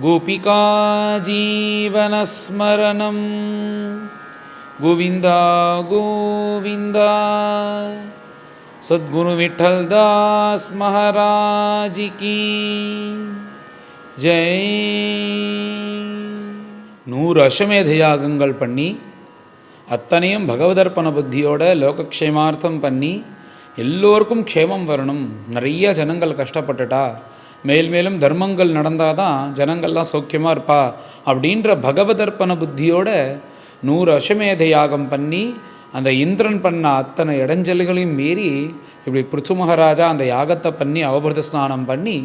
गोपिका जीवनस्मरणं गोविन्दा गोविन्दा। सद्गुरु विठ्ठलदास महाराज की जय। 100 அஸ்வமேத யாகங்கள் பண்ணி அத்தனையும் பகவதர்ப்பண புத்தியோட லோகக்ஷேமார்த்தம் பண்ணி எல்லோருக்கும் க்ஷேமம் வரணும். நிறைய ஜனங்கள் கஷ்டப்பட்டுட்டா மேல் மேலும் தர்மங்கள் நடந்தால் தான் ஜனங்கள்லாம் சௌக்கியமாக இருப்பா அப்படின்ற பகவதர்ப்பண புத்தியோட 100 அஸ்வமேத யாகம் பண்ணி அந்த இந்திரன் பண்ண அத்தனை இடைஞ்சல்களையும் மீறி இப்படி பிருச்சு மகாராஜா அந்த யாகத்தை பண்ணி அவபிரத ஸ்நானம் பண்ணி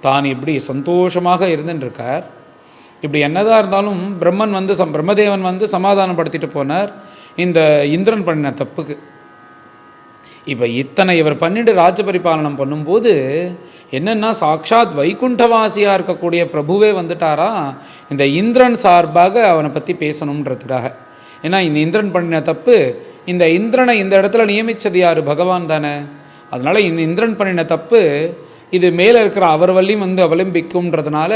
தான் இப்படி சந்தோஷமாக இருந்துட்டுருக்கார். இப்படி என்னதான் இருந்தாலும் பிரம்மதேவன் வந்து சமாதானப்படுத்திட்டு போனார் இந்த இந்திரன் பண்ணின தப்புக்கு. இப்போ இத்தனை இவர் பண்ணிட்டு ராஜ்ய பரிபாலனம் பண்ணும்போது என்னென்னா சாக்ஷாத் வைகுண்டவாசியாக இருக்கக்கூடிய பிரபுவே வந்துட்டாரா இந்த இந்திரன் சார்பாக அவனை பற்றி பேசணுன்றதுக்காக. ஏன்னா இந்த இந்திரன் பண்ணின தப்பு, இந்த இந்திரனை இந்த இடத்துல நியமித்தது யார்? பகவான் தானே. அதனால் இந்த இந்திரன் பண்ணின தப்பு இது மேலே இருக்கிற அவர் வள்ளியும் வந்து அவலம்பிக்கும்ன்றதுனால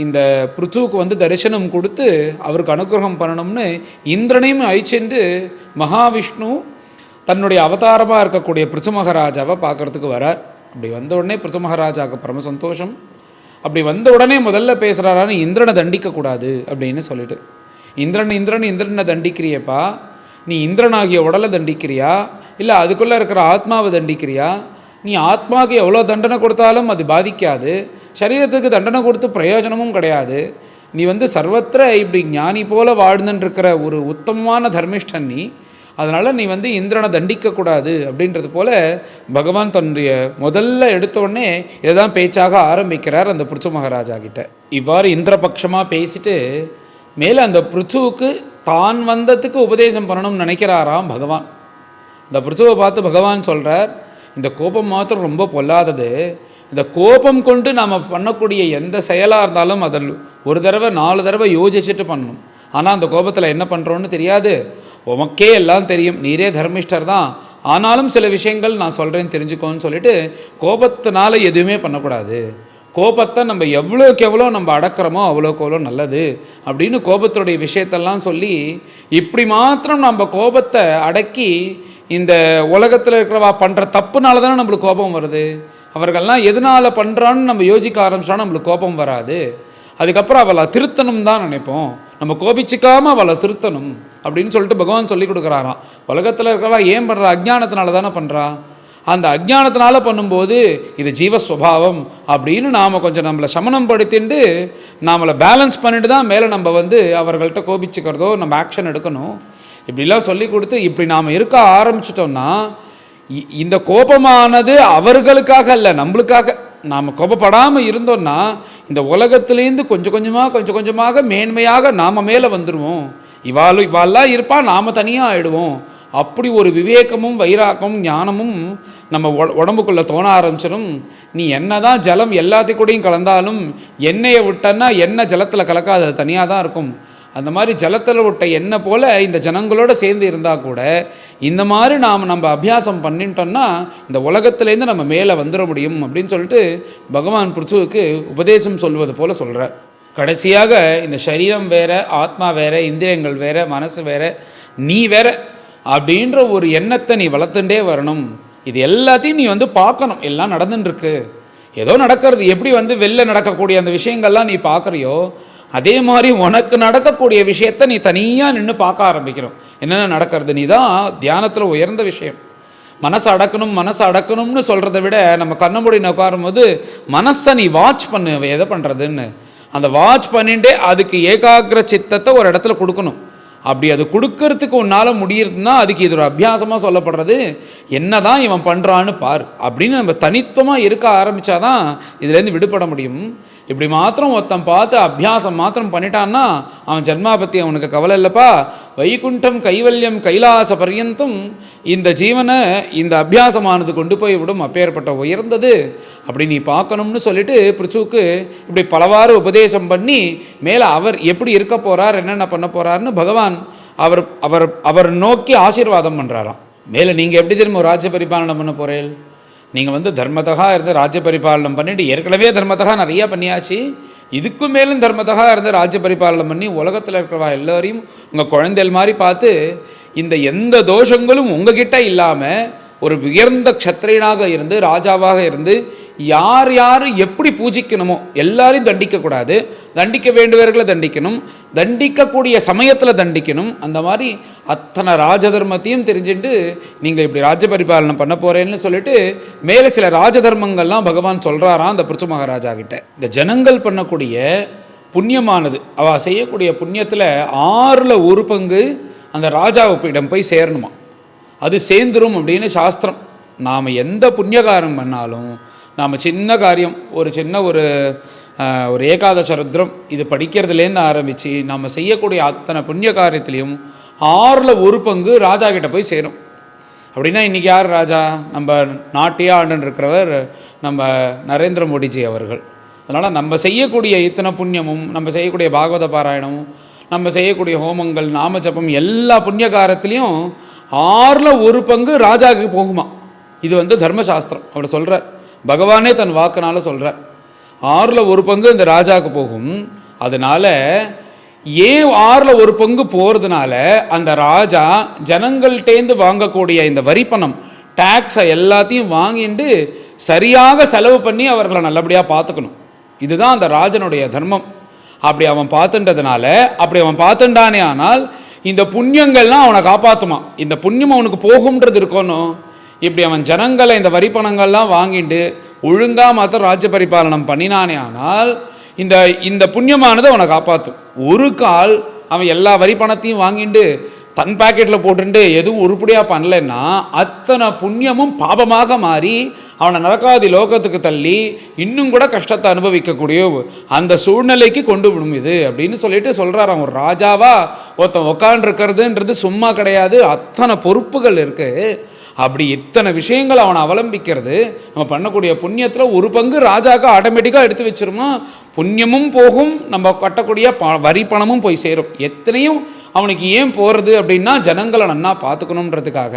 இந்த பிருத்துவுக்கு வந்து தரிசனம் கொடுத்து அவருக்கு அனுகிரகம் பண்ணணும்னு இந்திரனையும் அழிச்சென்று மகாவிஷ்ணு தன்னுடைய அவதாரமாக இருக்கக்கூடிய பிருச்சு மகாராஜாவை பார்க்குறதுக்கு வரார். அப்படி வந்த உடனே பிருச்சு மகாராஜாவுக்கு பரம சந்தோஷம். அப்படி வந்த உடனே முதல்ல பேசுகிறாரான்னு இந்திரனை தண்டிக்கக்கூடாது அப்படின்னு சொல்லிட்டு, இந்திரனை தண்டிக்கிறியப்பா, நீ இந்திரனாகிய உடலை தண்டிக்கிறியா இல்லை அதுக்குள்ளே இருக்கிற ஆத்மாவை தண்டிக்கிறியா? நீ ஆத்மாவுக்கு எவ்வளோ தண்டனை கொடுத்தாலும் அது பாதிக்காது, சரீரத்துக்கு தண்டனை கொடுத்து பிரயோஜனமும் கிடையாது. நீ வந்து சர்வத்திர இப்படி ஞானி போல வாழ்ந்துட்டுருக்கிற ஒரு உத்தமமான தர்மிஷ்டன் நீ. அதனால் நீ வந்து இந்திரனை தண்டிக்கக்கூடாது அப்படின்றது போல் பகவான் தன்னுடைய முதல்ல எடுத்தோடனே இதை தான் பேச்சாக ஆரம்பிக்கிறார் அந்த பிருச்சு மகாராஜா கிட்ட. இவ்வாறு இந்திரபக்ஷமாக பேசிட்டு மேலே அந்த பிருச்சுவுக்கு தான் வந்ததுக்கு உபதேசம் பண்ணணும்னு நினைக்கிறாராம் பகவான். இந்த பிருச்சுவை பார்த்து பகவான் சொல்கிறார், இந்த கோபம் மாத்திரம் ரொம்ப பொல்லாதது. இந்த கோபம் கொண்டு நாம் பண்ணக்கூடிய எந்த செயலாக இருந்தாலும் அதில் ஒரு தடவை 4 தடவை யோசிச்சுட்டு பண்ணணும். ஆனால் அந்த கோபத்தில் என்ன பண்ணுறோன்னு தெரியாது. உமக்கே எல்லாம் தெரியும், நீரே தர்மிஷ்டர் தான், ஆனாலும் சில விஷயங்கள் நான் சொல்கிறேன்னு தெரிஞ்சுக்கோன்னு சொல்லிட்டு கோபத்தினால எதுவுமே பண்ணக்கூடாது. கோபத்தை நம்ம எவ்வளோக்கு எவ்வளோ நம்ம அடக்கிறோமோ அவ்வளோக்கு எவ்வளோ நல்லது அப்படின்னு கோபத்துடைய விஷயத்தெல்லாம் சொல்லி, இப்படி மாத்திரம் நம்ம கோபத்தை அடக்கி இந்த உலகத்தில் இருக்கிறவா பண்ணுற தப்புனால தானே நம்மளுக்கு கோபம் வருது. அவர்கள்லாம் எதனால் பண்ணுறான்னு நம்ம யோசிக்க ஆரம்பிச்சோன்னா நம்மளுக்கு கோபம் வராது. அதுக்கப்புறம் அவளை திருத்தணும் தான் நினைப்போம், நம்ம கோபிச்சிக்காமல் அவளை திருத்தணும் அப்படின்னு சொல்லிட்டு பகவான் சொல்லி கொடுக்குறாராம். உலகத்தில் இருக்கிறவா ஏன் பண்ணுறா? அஜ்ஞானத்தினால தானே பண்ணுறா. அந்த அஜ்ஞானத்தினால பண்ணும்போது இது ஜீவஸ்வபாவம் அப்படின்னு நாம் கொஞ்சம் நம்மளை சமனம் படுத்திட்டு நம்மளை பேலன்ஸ் பண்ணிட்டு தான் மேலே நம்ம வந்து அவர்கள்ட்ட கோபிச்சுக்கிறதோ நம்ம ஆக்ஷன் எடுக்கணும். இப்படிலாம் சொல்லி கொடுத்து இப்படி நாம் இருக்க ஆரம்பிச்சிட்டோம்னா இந்த கோபமானது அவர்களுக்காக அல்ல, நம்மளுக்காக. நாம் கோபப்படாமல் இருந்தோம்னா இந்த உலகத்துலேருந்து கொஞ்சம் கொஞ்சமாக மேன்மையாக நாம் மேலே வந்துடுவோம். இவாளெல்லாம் இருப்பா, நாம் தனியாக ஆகிடுவோம். அப்படி ஒரு விவேகமும் வைராக்கமும் ஞானமும் நம்ம உடம்புக்குள்ளே தோண ஆரம்பிச்சிடும். நீ என்ன தான் ஜலம் எல்லாத்தையும் கூடயும் கலந்தாலும் எண்ணெயை விட்டன்னா எண்ணெய் ஜலத்தில் கலக்காது, அது தனியாக தான் இருக்கும். அந்த மாதிரி ஜலத்தில் விட்ட எண்ணெய் போல் இந்த ஜனங்களோடு சேர்ந்து இருந்தால் கூட இந்த மாதிரி நம்ம அபியாசம் பண்ணிட்டோம்னா இந்த உலகத்துலேருந்து நம்ம மேலே வந்துட முடியும் அப்படின்னு சொல்லிட்டு பகவான் பிருச்சுவுக்கு உபதேசம் சொல்வது போல் சொல்கிறார். கடைசியாக இந்த சரீரம் வேறு, ஆத்மா வேறு, இந்திரியங்கள் வேறு, மனசு வேறு, நீ வேறு அப்படின்ற ஒரு எண்ணத்தை நீ வளர்த்துட்டே வரணும். இது எல்லாத்தையும் நீ வந்து பார்க்கணும். எல்லாம் நடந்துட்டுருக்கு, ஏதோ நடக்கிறது. எப்படி வந்து வெளில நடக்கக்கூடிய அந்த விஷயங்கள்லாம் நீ பார்க்குறியோ அதே மாதிரி உனக்கு நடக்கக்கூடிய விஷயத்தை நீ தனியாக நின்று பார்க்க ஆரம்பிக்கணும். என்னென்ன நடக்கிறது? நீ தான் தியானத்தில் உயர்ந்த விஷயம். மனசை அடக்கணும்னு சொல்கிறத விட நம்ம கண்ண உட்காரும் போது மனசை நீ வாட்ச் பண்ணு, எதை பண்ணுறதுன்னு. அந்த வாட்ச் பண்ணிட்டு அதுக்கு ஏகாகிர சித்தத்தை ஒரு இடத்துல கொடுக்கணும். அப்படி அது கொடுக்கறதுக்கு உன்னால் முடியுதுன்னா அதுக்கு இது ஒரு அபியாசமாக சொல்லப்படுறது. என்ன தான் இவன் பண்ணுறான்னு பார் அப்படின்னு நம்ம தனித்துவமாக இருக்க ஆரம்பித்தாதான் இதுலேருந்து விடுபட முடியும். இப்படி மாத்திரம் ஒருத்தன் பார்த்து அபியாசம் மாத்திரம் பண்ணிட்டான்னா அவன் ஜென்மா பற்றி அவனுக்கு கவலை இல்லைப்பா. வைகுண்டம் கைவல்யம் கைலாச பர்யந்தம் இந்த ஜீவனை இந்த அபியாசமானது கொண்டு போய் விடும், அப்பேற்பட்ட உயர்ந்தது. அப்படி நீ பார்க்கணும்னு சொல்லிட்டு பிருச்சுவுக்கு இப்படி பலவாறு உபதேசம் பண்ணி மேலே அவர் எப்படி இருக்க போகிறார், என்னென்ன பண்ண போகிறாருன்னு பகவான் அவர் அவர் அவர் நோக்கி ஆசீர்வாதம் பண்ணுறாராம். மேலே நீங்கள் எப்படி திரும்ப ராஜ்ய பரிபாலனம் பண்ண போகிறேன்? நீங்கள் தர்மத்தகா இருந்து ராஜ்ய பரிபாலனம் பண்ணிவிட்டு ஏற்கனவே தர்மத்தகா நிறையா பண்ணியாச்சு. இதுக்கும் மேலும் தர்மத்தகா இருந்து ராஜ்ய பரிபாலனம் பண்ணி உலகத்தில் இருக்கிறவா எல்லோரையும் உங்கள் குழந்தைகள் மாதிரி பார்த்து இந்த எந்த தோஷங்களும் உங்ககிட்ட இல்லாமல் ஒரு உயர்ந்த க்ஷத்ரியனாக இருந்து ராஜாவாக இருந்து யார் யார் எப்படி பூஜிக்கணுமோ எல்லாரையும் தண்டிக்கக்கூடாது, தண்டிக்க வேண்டியவர்களை தண்டிக்கணும், தண்டிக்கக்கூடிய சமயத்தில் தண்டிக்கணும். அந்த மாதிரி அத்தனை ராஜதர்மத்தையும் தெரிஞ்சுட்டு நீங்கள் இப்படி ராஜ்ய பரிபாலனம் பண்ண போகிறேன்னு சொல்லிட்டு மேலே சில ராஜதர்மங்கள்லாம் பகவான் சொல்கிறாராம் அந்த பிருச்சு மகாராஜா கிட்ட. இந்த ஜனங்கள் பண்ணக்கூடிய புண்ணியமானது அவள் செய்யக்கூடிய புண்ணியத்தில் 1/6 ஒரு பங்கு அந்த ராஜாவிடம் போய் சேரணுமா, அது சேர்ந்துரும் அப்படின்னு சாஸ்திரம். நாம் எந்த புண்ணியகாரம் பண்ணாலும், நாம் சின்ன காரியம் ஒரு சின்ன ஒரு ஏகாதச ருத்ரம் இது படிக்கிறதுலேருந்து ஆரம்பித்து நம்ம செய்யக்கூடிய அத்தனை புண்ணிய காரியத்திலையும் 1/6 ஒரு பங்கு ராஜா கிட்ட போய் சேரும். அப்படின்னா இன்றைக்கி யார் ராஜா? நம்ம நாட்டையே ஆண்டுன்னு இருக்கிறவர் நம்ம நரேந்திர மோடிஜி அவர்கள். அதனால் நம்ம செய்யக்கூடிய இத்தனை புண்ணியமும், நம்ம செய்யக்கூடிய பாகவத பாராயணமும், நம்ம செய்யக்கூடிய ஹோமங்கள் நாமஜபம் எல்லா புண்ணிய காரத்துலேயும் 1/6 ஒரு பங்கு ராஜாவுக்கு போகுமா. இது தர்மசாஸ்திரம் அவர் சொல்கிறார், பகவானே தன் வாக்குனால சொல்கிறார். 1/6 ஒரு பங்கு இந்த ராஜாவுக்கு போகும். அதனால் ஏன் 1/6 ஒரு பங்கு போகிறதுனால அந்த ராஜா ஜனங்கள்டேந்து வாங்கக்கூடிய இந்த வரி பணம் டேக்ஸை எல்லாத்தையும் வாங்கிட்டு சரியாக செலவு பண்ணி அவர்களை நல்லபடியாக பார்த்துக்கணும். இதுதான் அந்த ராஜனுடைய தர்மம். அப்படி அவன் பார்த்துன்றதுனால, அப்படி அவன் பார்த்துட்டானே ஆனால் இந்த புண்ணியங்கள்லாம் அவனை காப்பாற்றுமா. இந்த புண்ணியம் அவனுக்கு போகும்ன்றது இருக்கணும். இப்படி அவன் ஜனங்களை இந்த வரி பணங்கள்லாம் வாங்கிட்டு ஒழுங்காக மாத்திரம் ராஜ்ய பரிபாலனம் பண்ணினானே ஆனால் இந்த புண்ணியமானது அவனை காப்பாற்றும். ஒரு கால் அவன் எல்லா வரி பணத்தையும் வாங்கிட்டு தன் பாக்கெட்டில் போட்டுட்டு எதுவும் உருப்படியாக பண்ணலைன்னா அத்தனை புண்ணியமும் பாபமாக மாறி அவனை நரகாதி லோகத்துக்கு தள்ளி இன்னும் கூட கஷ்டத்தை அனுபவிக்கக்கூடிய அந்த சூழ்நிலைக்கு கொண்டு விடும் இது அப்படின்னு சொல்லிட்டு சொல்கிறாராம். ஒரு ராஜாவா ஒருத்தன் உக்காண்டிருக்கிறதுன்றது சும்மா கிடையாது, அத்தனை பொறுப்புகள் இருக்குது. அப்படி இத்தனை விஷயங்கள் அவனை அவலம்பிக்கிறது நம்ம பண்ணக்கூடிய புண்ணியத்தில் ஒரு பங்கு ராஜாவுக்கு ஆட்டோமேட்டிக்காக எடுத்து வச்சிருமா. புண்ணியமும் போகும், நம்ம கட்டக்கூடிய வரி பணமும் போய் சேரும். எத்தனையும் அவனுக்கு ஏன் போகிறது அப்படின்னா ஜனங்களை நன்னா பார்த்துக்கணுன்றதுக்காக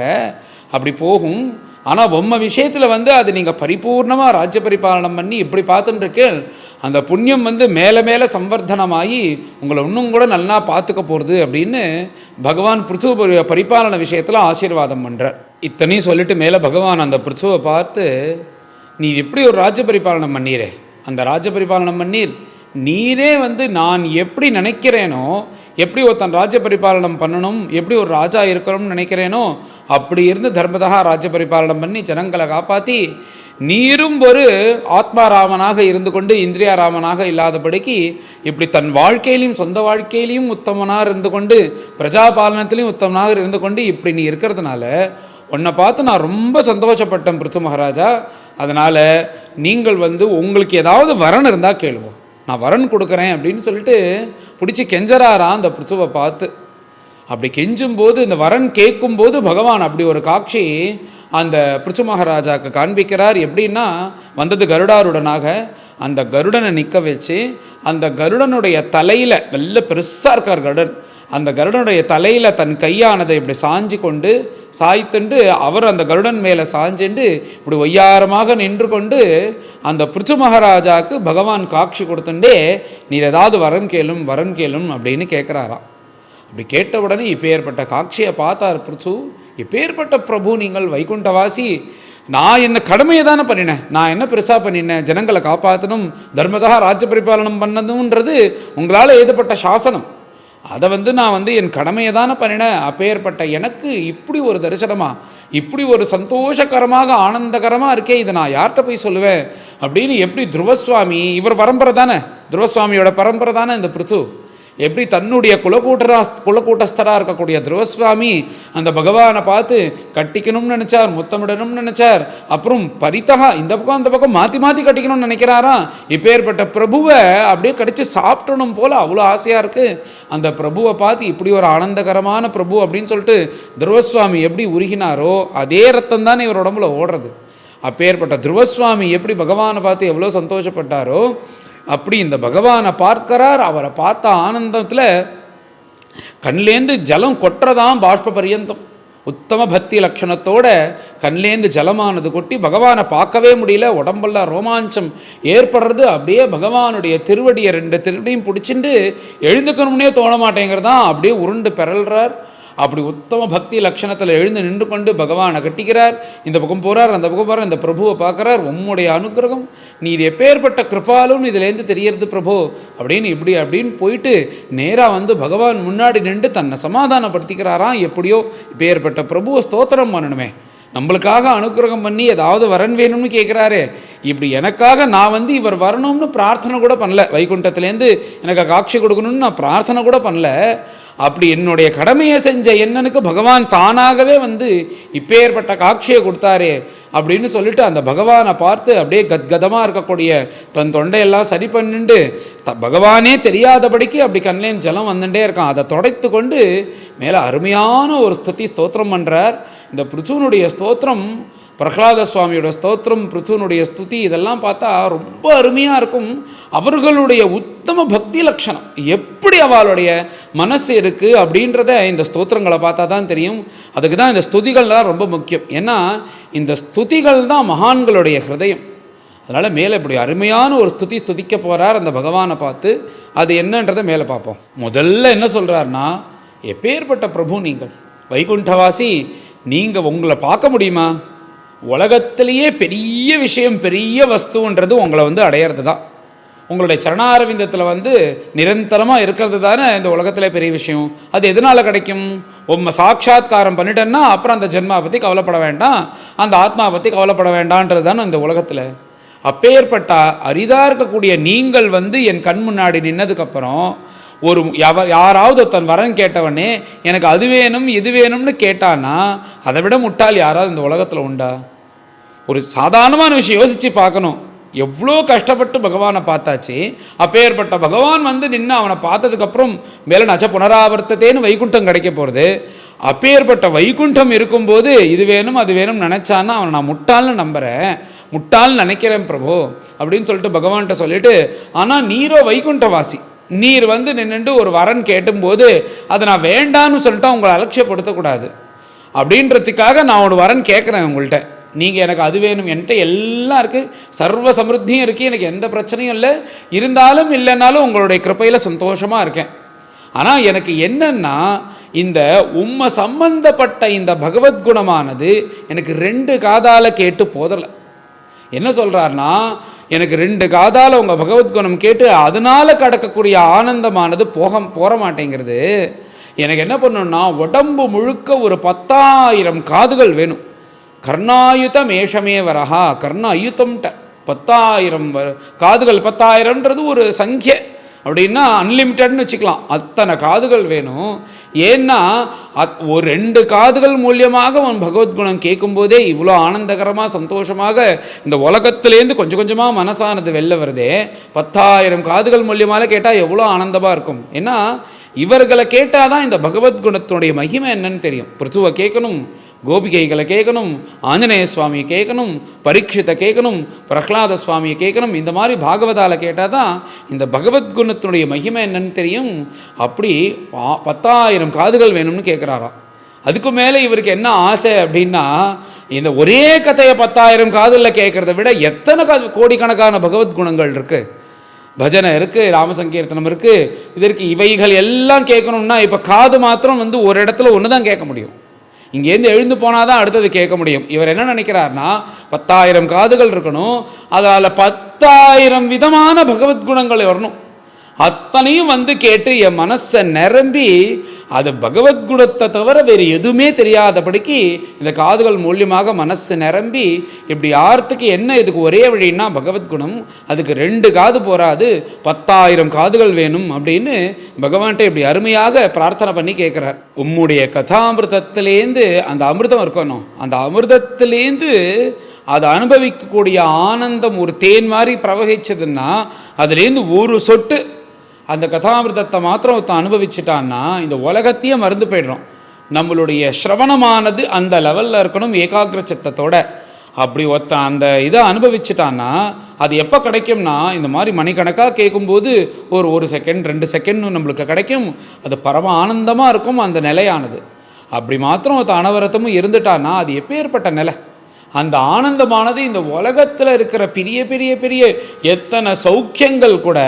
அப்படி போகும். ஆனால் உம்ம விஷயத்தில் அது நீங்கள் பரிபூர்ணமாக ராஜ்ய பரிபாலனம் பண்ணி இப்படி பார்த்துட்டுருக்கேன் அந்த புண்ணியம் மேலே மேலே சம்வர்தனமாகி உங்களை இன்னும் கூட நல்லா பார்த்துக்க போகிறது அப்படின்னு பகவான் பிருத்து பரிபாலன விஷயத்தில் ஆசீர்வாதம் பண்ணுறார். இத்தனையும் சொல்லிட்டு மேலே பகவான் அந்த பிருத்துவை பார்த்து, நீ எப்படி ஒரு ராஜ்ய பரிபாலனம் பண்ணீரே, அந்த ராஜ்ய பரிபாலனம் பண்ணீர் நீரே நான் எப்படி நினைக்கிறேனோ, எப்படி ஒருத்தன் ராஜ்ய பரிபாலனம் பண்ணணும், எப்படி ஒரு ராஜா இருக்கணும்னு நினைக்கிறேனோ அப்படி இருந்து தர்மதா ராஜ்ய பரிபாலனம் பண்ணி ஜனங்களை காப்பாற்றி நீரும் ஒரு ஆத்மாராமனாக இருந்து கொண்டு இந்திரியாராமனாக இல்லாதபடிக்கு இப்படி தன் வாழ்க்கையிலையும் சொந்த வாழ்க்கையிலையும் உத்தமனாக இருந்து கொண்டு பிரஜாபாலனத்திலையும் உத்தமனாக இருந்து கொண்டு இப்படி நீ இருக்கிறதுனால உன்னை பார்த்து நான் ரொம்ப சந்தோஷப்பட்டேன் பிருத்து மகாராஜா. அதனால் நீங்கள் உங்களுக்கு ஏதாவது வரன் இருந்தால் கேளுவோம், நான் வரன் கொடுக்குறேன் அப்படின்னு சொல்லிட்டு பிடிச்சி கெஞ்சறாராம் அந்த பிருத்துவை பார்த்து. அப்படி கெஞ்சும்போது இந்த வரன் கேட்கும்போது பகவான் அப்படி ஒரு காட்சி அந்த பிருச்சு மகாராஜாவுக்கு காண்பிக்கிறார். எப்படின்னா கருடாருடனாக அந்த கருடனை நிற்க வச்சு அந்த கருடனுடைய தலையில் நல்ல பெருசாக இருக்கார் கருடன், அந்த கருடனுடைய தலையில் தன் கையானதை இப்படி சாஞ்சி கொண்டு சாய்த்துண்டு அவர் அந்த கருடன் மேலே சாஞ்சுண்டு இப்படி ஒய்யாரமாக நின்று கொண்டு அந்த பிருச்சு மகாராஜாவுக்கு பகவான் காட்சி கொடுத்துட்டே நீர் ஏதாவது வரம் கேளும் அப்படின்னு கேட்குறாராம். அப்படி கேட்ட உடனே இப்போ ஏற்பட்ட காட்சியை பார்த்தார் பிருச்சு. இப்போ ஏற்பட்ட பிரபு, நீங்கள் வைகுண்டவாசி, நான் என்ன கடமையை தானே பண்ணினேன், நான் என்ன பெருசாக பண்ணினேன், ஜனங்களை காப்பாற்றணும் தர்மதா ராஜ்ய பரிபாலனம் பண்ணதுன்றது உங்களால் எழுதப்பட்ட சாசனம், அதை நான் என் கடமையை தானே பண்ணினேன். அப்பேற்பட்ட எனக்கு இப்படி ஒரு தரிசனமா, இப்படி ஒரு சந்தோஷகரமாக ஆனந்தகரமாக இருக்கே, இதை நான் யார்கிட்ட போய் சொல்லுவேன் அப்படின்னு எப்படி துருவசுவாமி, இவர் பரம்பரை தானே, துருவசுவாமியோட பரம்பரை தானே இந்த பிருச்சு, எப்படி தன்னுடைய குலக்கூட்டஸ்தராக இருக்கக்கூடிய துருவசுவாமி அந்த பகவானை பார்த்து கட்டிக்கணும்னு நினச்சார், முத்தமிடணும்னு நினச்சார், அப்புறம் பரித்தகா இந்த பக்கம் அந்த பக்கம் மாற்றி மாற்றி கட்டிக்கணும்னு நினைக்கிறாராம். இப்போ ஏற்பட்ட பிரபுவை அப்படியே கடிச்சு சாப்பிட்டணும் போல் அவ்வளோ ஆசையாக இருக்குது. அந்த பிரபுவை பார்த்து இப்படி ஒரு ஆனந்தகரமான பிரபு அப்படின்னு சொல்லிட்டு துருவசுவாமி எப்படி உருகினாரோ அதே ரத்தம் தானே இவர் உடம்புல ஓடுறது. அப்பேற்பட்ட துருவசுவாமி எப்படி பகவானை பார்த்து எவ்வளோ சந்தோஷப்பட்டாரோ அப்படி இந்த பகவானை பார்க்கிறார். அவரை பார்த்த ஆனந்தத்தில் கண்லேருந்து ஜலம் கொட்டுறதாம் பாஷ்ப பரியந்தம். உத்தம பக்தி லட்சணத்தோட கண்லேந்து ஜலமானது கொட்டி பகவானை பார்க்கவே முடியல, உடம்பெல்லாம் ரோமாஞ்சம் ஏற்படுறது. அப்படியே பகவானுடைய திருவடியை 2 திருவடியும் பிடிச்சிட்டு எழுந்துக்கணும்னே தோண மாட்டேங்கிறதான், அப்படியே உருண்டு பெறல்றார். அப்படி உத்தம பக்தி லட்சணத்தில் எழுந்து நின்று கொண்டு பகவானை கட்டிக்கிறார். இந்த பக்கம் போகிறார், அந்த பக்கம் போகிறார், இந்த பிரபுவை பார்க்குறார். உம்முடைய அனுகிரகம் நீர் எப்பேற்பட்ட கிருபாலும் இதுலேருந்து தெரியறது பிரபு அப்படின்னு அப்படின்னு போயிட்டு நேராக வந்து பகவான் முன்னாடி நின்று தன்னை சமாதானப்படுத்திக்கிறாராம். எப்படியோ இப்பேற்பட்ட பிரபுவை ஸ்தோத்திரம் பண்ணணுமே, நம்மளுக்காக அனுகிரகம் பண்ணி ஏதாவது வரன் வேணும்னு கேட்குறாரு. இப்படி எனக்காக நான் வந்து இவர் வரணும்னு பிரார்த்தனை கூட பண்ணல, வைகுண்டத்துலேருந்து எனக்கு காட்சி கொடுக்கணும்னு நான் பிரார்த்தனை கூட பண்ணல. அப்படி என்னுடைய கடமையை செஞ்ச என்னனுக்கு பகவான் தானாகவே வந்து இப்பேற்பட்ட காட்சியை கொடுத்தாரே அப்படின்னு சொல்லிட்டு அந்த பகவானை பார்த்து அப்படியே கத்கதமாக இருக்கக்கூடிய தன் தொண்டையெல்லாம் சரி பண்ணிண்டு பகவானே தெரியாதபடிக்கு அப்படி கண்ணிலேயும் ஜலம் வந்துட்டே இருக்கான். அதை தொடைத்து கொண்டு மேலே அருமையான ஒரு ஸ்தோத்திரம் பண்ணுறார். இந்த பிருச்சுனுடைய ஸ்தோத்திரம், பிரகலாத சுவாமியோட ஸ்தோத்திரம், பிருச்சுனுடைய ஸ்துதி, இதெல்லாம் பார்த்தா ரொம்ப அருமையாக இருக்கும். அவர்களுடைய உத்தம பக்தி லட்சணம் எப்படி அவளுடைய மனசு இருக்குது அப்படின்றத இந்த ஸ்தோத்திரங்களை பார்த்தா தான் தெரியும். அதுக்கு தான் இந்த ஸ்துதிகள்லாம் ரொம்ப முக்கியம். ஏன்னா இந்த ஸ்துதிகள் தான் மகான்களுடைய ஹிருதயம். அதனால் மேலே இப்படி அருமையான ஒரு ஸ்துதிக்க போகிறார் அந்த பகவானை பார்த்து. அது என்னன்றதை மேலே பார்ப்போம். முதல்ல என்ன சொல்கிறார்னா, எப்பேற்பட்ட பிரபு நீங்கள், வைகுண்டவாசி, நீங்கள் உங்களை பார்க்க முடியுமா? உலகத்திலேயே பெரிய விஷயம், பெரிய வஸ்துன்றது உங்களை வந்து அடையிறது தான். உங்களுடைய சரணாரவிந்தத்தில் வந்து நிரந்தரமாக இருக்கிறது தானே இந்த உலகத்தில் பெரிய விஷயம். அது எதனால் கிடைக்கும்? உம்மை சாட்சாத்காரம் பண்ணிட்டேன்னா அப்புறம் அந்த ஜென்மாவை பற்றி கவலைப்பட வேண்டாம், அந்த ஆத்மாவை பற்றி கவலைப்பட வேண்டான்றது தானே இந்த உலகத்தில். அப்பேற்பட்ட அரிதாக இருக்கக்கூடிய நீங்கள் வந்து என் கண் முன்னாடி நின்னதுக்கப்புறம் ஒரு யாராவது ஒருத்தன் வரன் கேட்டவனே எனக்கு அது வேணும் இது வேணும்னு கேட்டான்னா அதை விட முட்டாள் யாராவது இந்த உலகத்தில் உண்டா? ஒரு சாதாரணமான விஷயம் யோசித்து பார்க்கணும். எவ்வளோ கஷ்டப்பட்டு பகவானை பார்த்தாச்சு. அப்பேற்பட்ட பகவான் வந்து நின்று அவனை பார்த்ததுக்கப்புறம் மேலே நச்ச புனராவர்த்தத்தேன்னு வைகுண்டம் கிடைக்க போகிறது. அப்பேற்பட்ட வைகுண்டம் இருக்கும்போது இது வேணும் அது வேணும் நினச்சான்னா அவனை நான் முட்டாள்னு நம்புகிறேன், முட்டாள்னு நினைக்கிறேன் பிரபு அப்படின்னு சொல்லிட்டு பகவான்கிட்ட சொல்லிட்டு, ஆனால் நீரோ வைகுண்டவாசி, நீர் வந்து நின்றுட்டு ஒரு வரன் கேட்டும்போது அதை நான் வேண்டான்னு சொல்லிட்டு உங்களை அலட்சியப்படுத்தக்கூடாது அப்படின்றதுக்காக நான் ஒரு வரன் கேட்குறேன் உங்கள்கிட்ட. நீங்கள் எனக்கு அது வேணும், என்கிட்ட எல்லாம் இருக்குது, சர்வ சமிருத்தியும் இருக்குது, எனக்கு எந்த பிரச்சனையும் இல்லை, இருந்தாலும் இல்லைன்னாலும் உங்களுடைய கிருப்பையில் சந்தோஷமாக இருக்கேன். ஆனால் எனக்கு என்னன்னா இந்த உம்மை சம்பந்தப்பட்ட இந்த பகவத்குணமானது எனக்கு 2 காதால் கேட்டு போதலை. என்ன சொல்கிறார்னா, எனக்கு 2 காதால் உங்கள் பகவத்குணம் கேட்டு அதனால் கடக்கக்கூடிய ஆனந்தமானது போற மாட்டேங்கிறது. எனக்கு என்ன பண்ணணும்னா உடம்பு முழுக்க ஒரு 10,000 காதுகள் வேணும். கர்ணாயுத மேஷமே வரஹா, கர்ண அயுத்தம்ட்ட 10,000 காதுகள். 10,000ன்றது ஒரு சங்கிய அப்படின்னா அன்லிமிட்டட்னு வச்சுக்கலாம். அத்தனை காதுகள் வேணும். ஏன்னா ஒரு 2 காதுகள் மூலியமாக உன் பகவத்குணம் கேட்கும்போதே இவ்வளோ ஆனந்தகரமாக சந்தோஷமாக இந்த உலகத்திலேருந்து கொஞ்சம் கொஞ்சமாக மனசானது வெளில வருதே. 10,000 காதுகள் மூலியமாக கேட்டால் எவ்வளோ ஆனந்தமாக இருக்கும். ஏன்னா இவர்களை கேட்டால் தான் இந்த பகவத்குணத்தினுடைய மகிமை என்னன்னு தெரியும். பிருத்துவை கேட்கணும், கோபிகைகளை கேட்கணும், ஆஞ்சநேய சுவாமியை கேட்கணும், பரீட்சித்தை கேட்கணும், பிரகலாத சுவாமியை கேட்கணும். இந்த மாதிரி பாகவதால கேட்டால் தான் இந்த பகவத்குணத்தினுடைய மகிமை என்னன்னு தெரியும். அப்படி 10,000 காதுகள் வேணும்னு கேட்குறாராம். அதுக்கு மேலே இவருக்கு என்ன ஆசை அப்படின்னா, இந்த ஒரே கதையை 10,000 காதுகளில் கேட்குறத விட எத்தனை கோடிக்கணக்கான பகவத்குணங்கள் இருக்குது. பஜனை இருக்குது, ராமசங்கீர்த்தனம் இருக்குது, இதற்கு இவைகள் எல்லாம் கேட்கணும்னா இப்போ காது மாத்திரம் வந்து ஒரு இடத்துல ஒன்று தான் கேட்க முடியும். இங்கேருந்து எழுந்து போனால் தான் அடுத்தது கேட்க முடியும். இவர் என்ன நினைக்கிறார்னா 10,000 காதுகள் இருக்கணும், அதில் 10,000 விதமான பகவத்குணங்கள் வரணும். அத்தனையும் வந்து கேட்டு என் மனசை நிரம்பி அது பகவத்குணத்தை தவிர வேறு எதுவுமே தெரியாதபடிக்கு இந்த காதுகள் மூலியமாக மனசு நிரம்பி இப்படி யார்த்துக்கு என்ன இதுக்கு ஒரே வழின்னா பகவத்குணம். அதுக்கு 2 காது போராது, 10,000 காதுகள் வேணும் அப்படின்னு பகவான்கிட்ட இப்படி அருமையாக பிரார்த்தனை பண்ணி கேட்குறார். உம்முடைய கதாமிருதத்திலேருந்து அந்த அமிர்தம் இருக்கணும், அந்த அமிர்தத்திலேருந்து அதை அனுபவிக்கக்கூடிய ஆனந்தம் ஒரு தேன் மாதிரி பிரவகிச்சதுன்னா அதுலேருந்து ஒரு சொட்டு அந்த கதாமிருதத்தை மாத்திரம் ஒருத்தன் அனுபவிச்சுட்டான்னா இந்த உலகத்தையே மறந்து போய்டுறோம். நம்மளுடைய ஸ்ரவணமானது அந்த லெவலில் இருக்கணும் ஏகாகிர சித்தத்தோட. அப்படி ஒருத்தன் அந்த இதை அனுபவிச்சுட்டான்னா அது எப்போ கிடைக்கும்னா இந்த மாதிரி மணிக்கணக்காக கேட்கும்போது ஒரு செகண்ட் 2 செகண்ட் நம்மளுக்கு கிடைக்கும். அது பரம ஆனந்தமாக இருக்கும் அந்த நிலையானது. அப்படி மாத்திரம் ஒருத்த அனவரத்தமும் இருந்துட்டான்னா அது எப்பேற்பட்ட நிலை. அந்த ஆனந்தமானது இந்த உலகத்தில் இருக்கிற பெரிய பெரிய பெரிய எத்தனை சௌக்கியங்கள் கூட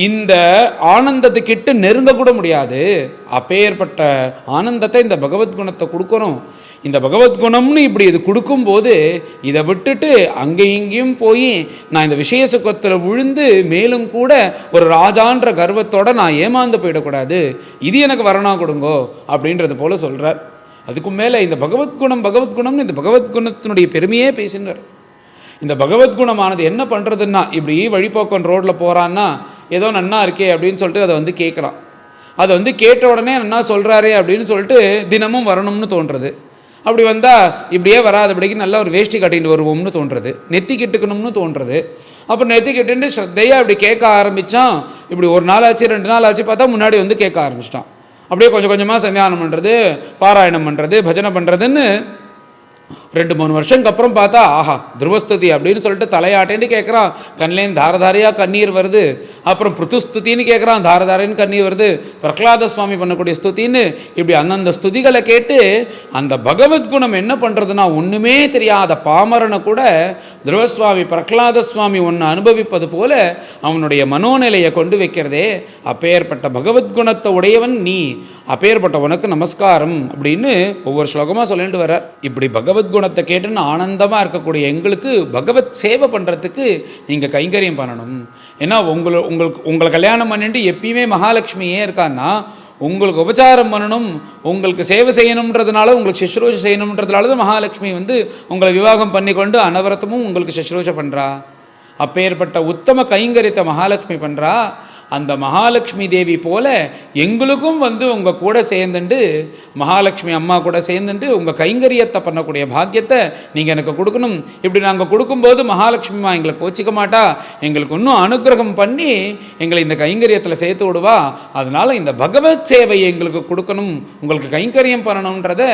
இந்த ஆனந்தத்துக்கிட்ட நெருங்கக்கூட முடியாது. அப்பேற்பட்ட ஆனந்தத்தை இந்த பகவத்குணத்தை கொடுக்கணும். இந்த பகவத்குணம்னு இப்படி இது கொடுக்கும்போது இதை விட்டுட்டு அங்கேயும் இங்கேயும் போய் நான் இந்த விஷய சுகத்தில் விழுந்து மேலும் கூட ஒரு ராஜான்ற கர்வத்தோடு நான் ஏமாந்து போயிடக்கூடாது, இது எனக்கு வரணா கொடுங்கோ அப்படின்றது போல் சொல்கிறார். அதுக்கும் மேலே இந்த பகவத்குணம்னு இந்த பகவத்குணத்தினுடைய பெருமையே பேசினார். இந்த பகவத்குணமானது என்ன பண்ணுறதுன்னா, இப்படி வழிபோக்கன் ரோட்டில் போகிறான்னா ஏதோ நன்னா இருக்கே அப்படின்னு சொல்லிட்டு அதை வந்து கேட்குறான். அதை வந்து கேட்ட உடனே நன்னா சொல்கிறாரே அப்படின்னு சொல்லிட்டு தினமும் வரணும்னு தோன்றுறது. அப்படி வந்தால் இப்படியே வராதபடிக்கு நல்லா ஒரு வேஷ்டி கட்டிட்டு வருவோம்னு தோன்றுறது, நெத்தி கிட்டுக்கணும்னு தோன்றுறது. அப்போ நெத்தி கிட்டுட்டு ஸ்ரத்தையாக அப்படி கேட்க ஆரம்பித்தான். இப்படி ஒரு நாள் ஆச்சு 2 நாள் ஆச்சு பார்த்தா முன்னாடி வந்து கேட்க ஆரம்பிச்சிட்டான். அப்படியே கொஞ்சம் கொஞ்சமாக சந்தியானம் பண்ணுறது, பாராயணம் பண்ணுறது, பஜனை பண்ணுறதுன்னு 2-3 வருஷத்துக்கு அப்புறம் பார்த்தா ஆஹா துருவஸ்துதி அப்படின்னு சொல்லிட்டு தலையாட்டேன்னு கேட்குறான். கண்லேருந்து தாரதாரியாக கண்ணீர் வருது. அப்புறம் பிருத்துஸ்துதின்னு கேட்குறான், தாரதாரின்னு கண்ணீர் வருது. பிரகலாத சுவாமி பண்ணக்கூடிய ஸ்துதின்னு இப்படி அந்தந்த ஸ்துதிகளை கேட்டு அந்த பகவத்குணம் என்ன பண்ணுறதுன்னா, ஒன்றுமே தெரியாத பாமரனை கூட துருவசுவாமி பிரகலாத சுவாமி ஒன்று அனுபவிப்பது போல அவனுடைய மனோநிலையை கொண்டு வைக்கிறதே. அப்பேற்பட்ட பகவத்குணத்தை உடையவன் நீ, அப்பேற்பட்ட உனக்கு நமஸ்காரம் அப்படின்னு ஒவ்வொரு ஸ்லோகமாக சொல்லிட்டு வர்றார். இப்படி பகவத்குணத்தை கேட்டுன்னு ஆனந்தமாக இருக்கக்கூடிய எங்களுக்கு பகவத் சேவை பண்ணுறதுக்கு நீங்கள் கைங்கரியம் பண்ணணும். ஏன்னா உங்களை கல்யாணம் பண்ணிட்டு எப்பயுமே மகாலட்சுமியே இருக்கான்னா உங்களுக்கு உபச்சாரம் பண்ணணும், உங்களுக்கு சேவை செய்யணுன்றதுனால, உங்களுக்கு சுஷ்ரூஷை செய்யணுன்றதுனால தான் மகாலட்சுமி வந்து உங்களை விவாகம் பண்ணி கொண்டு அனவரத்தமும் உங்களுக்கு சுஷ்ரூஷை பண்ணுறா. அப்பேற்பட்ட உத்தம கைங்கரியத்தை மகாலட்சுமி பண்ணுறா. அந்த மகாலட்சுமி தேவி போல எங்களுக்கும் வந்து உங்கள் கூட சேர்ந்துட்டு, மகாலட்சுமி அம்மா கூட சேர்ந்துட்டு உங்கள் கைங்கரியத்தை பண்ணக்கூடிய பாக்கியத்தை நீங்கள் எனக்கு கொடுக்கணும். இப்படி நாங்கள் கொடுக்கும்போது மகாலட்சுமிமா எங்களை கோச்சிக்க மாட்டா, எங்களுக்கு இன்னும் அனுகிரகம் பண்ணி எங்களை இந்த கைங்கரியத்தில் சேர்த்து விடுவா. அதனால் இந்த பகவத் சேவையை எங்களுக்கு கொடுக்கணும், உங்களுக்கு கைங்கரியம் பண்ணணுன்றதை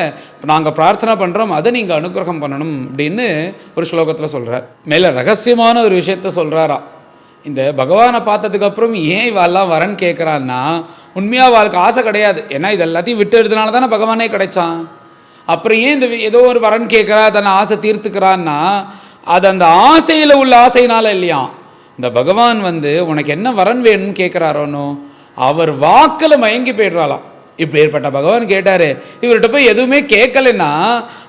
நாங்கள் பிரார்த்தனை பண்ணுறோம், அதை நீங்கள் அனுகிரகம் பண்ணணும் அப்படின்னு ஒரு ஸ்லோகத்தில் சொல்கிறார். மேலே ரகசியமான ஒரு விஷயத்த சொல்கிறாரா. இந்த பகவானை பார்த்ததுக்கப்புறம் ஏன் இவெல்லாம் வரன் கேட்குறான்னா, உண்மையாக அவளுக்கு ஆசை கிடையாது. ஏன்னா இது எல்லாத்தையும் விட்டு எடுத்தனால தானே பகவானே கிடைச்சான். அப்புறம் ஏன் இந்த ஏதோ ஒரு வரன் கேட்குறா, தன்னை ஆசை தீர்த்துக்கிறான்னா, அது அந்த ஆசையில் உள்ள ஆசையினால இல்லையா. இந்த பகவான் வந்து உனக்கு என்ன வரன் வேணும்னு கேட்குறாரோனோ அவர் வாக்கில் மயங்கி போய்ட்றாளாம். இப்படி ஏற்பட்ட பகவான் கேட்டார், இவர்கிட்ட போய் எதுவுமே கேட்கலைன்னா